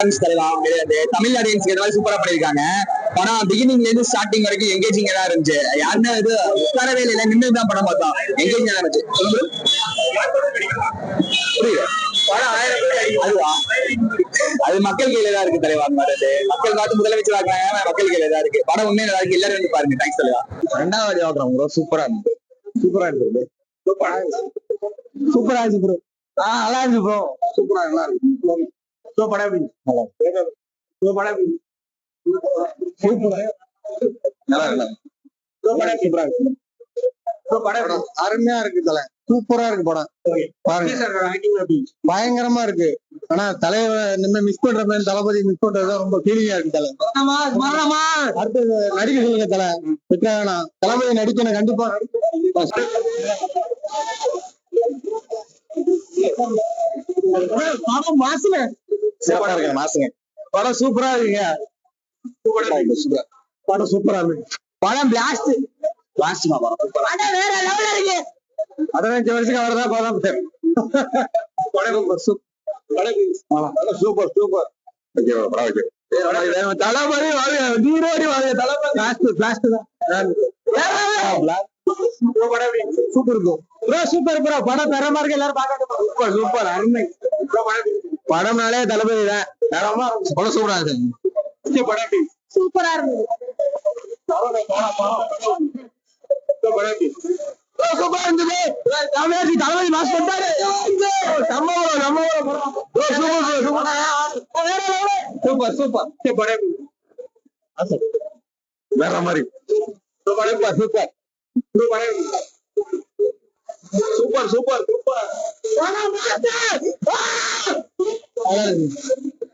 தமிழ் ஆடியன்ஸ்க்கு ஏதாவது சூப்பரா பண்ணிருக்காங்க. படம் பிகினிங்ல இருந்து ஸ்டார்டிங் வரைக்கும் எங்கேஜிங்கா தான் இருந்துச்சு. யாருன்னா இது உட்காரவே இல்லை, நின்று தான் படம் பார்த்தோம். எங்கேஜிங்கா இருந்துச்சு. புரியுது. படம் 1000 அதுவா, அது மக்கள் கையில தான் இருக்கு தலைவா. மக்கள் பார்த்து முதலமைச்சர் ஆக்குறாங்க, மக்கள் கையில தான் இருக்கு. படம் உண்மையில நல்லா இருக்கு. எல்லாரும் வந்து பாருங்க. தேங்க்ஸ் தலைவா. ரெண்டாவது ஆடுறோம் ப்ரோ. சூப்பரா இருந்துச்சு. சூப்பரா இருக்கு. சூப்பரா இருக்கு ப்ரோ. நல்லா இருக்கு ப்ரோ. சூப்பரா நல்லா இருக்கு. அருமையா இருக்கு தலை. சூப்பரா இருக்கு படம். பயங்கரமா இருக்கு. ஆனா தலைவர் மிஸ் பண்ற மாதிரி, தளபதி மிஸ் பண்றதுதான் ரொம்ப ஃபீலிங்கா இருக்கு தலை. அடுத்தது நடிக்க சொல்லுங்க தலை. தளபதி நடிக்கணும் கண்டிப்பா. படம் சூப்பரா இருக்குங்க. படம் சூப்பரா இருக்கு. படம் பிளாஸ்ட். படம் வேற லெவல்ல இருக்கு. 15 வருஷத்துக்கு அவர்தான் படம். Super super. தளபதி நீரோடி தளபதி சூப்பர் இருக்கும். Super bro. படம் தரமா இருக்கு. எல்லாரும் பாக்க. சூப்பர் சூப்பர் அருமை. படம்னாலே தளபதி தான். படம் சூப்பரா இருக்கு. சூப்பரா இருக்கு. சூப்பரா இருந்தது. தளபதி மாஸ் பண்ணாரு. சூப்பர் சூப்பர் வேற மாதிரி. Super super super super super.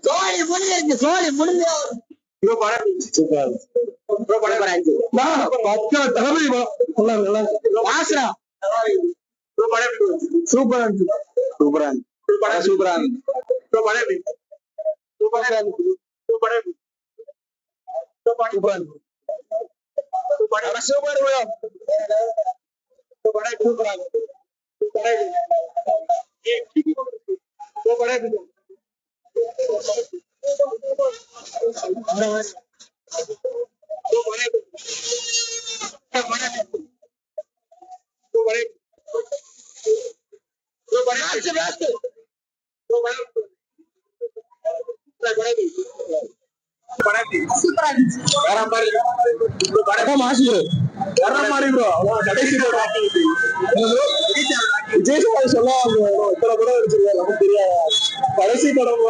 சோழி முடிஞ்சிருக்கு. சோழி முடிஞ்சு விஜய் சொல்லுவாங்க. இத்தனை படம் வச்சிருக்காரு, நமக்கு தெரியாது. கடைசி படம்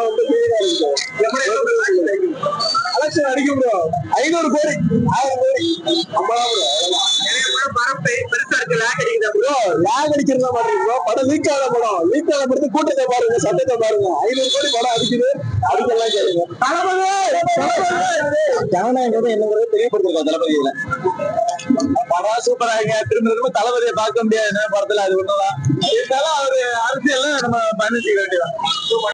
கலெக்ஷன் அடிக்கும் ப்ரோ. 500 கோடி 1000 கோடி அடிக்கிறதா மாட்டீங்க. படம் லீக் ஆன படம். லீக் ஆன படத்து கூட்டத்தை பாருங்க, சட்டத்தை பாருங்க. 500 கோடி படம் அடிக்குது. அதுக்கெல்லாம் கேளுங்க. ஜனநாயகம் என்னங்கிறது தெரியப்படுத்திருக்கோம் தளபதியில. படம் சூப்பரா இருக்கு. திரும்ப தளபதியை பார்க்க முடியாது படத்துல. அது ஒண்ணுதான் இருந்தாலும் அவரு அரசியல் நம்ம பயணிச்சுக்க வேண்டியதான்.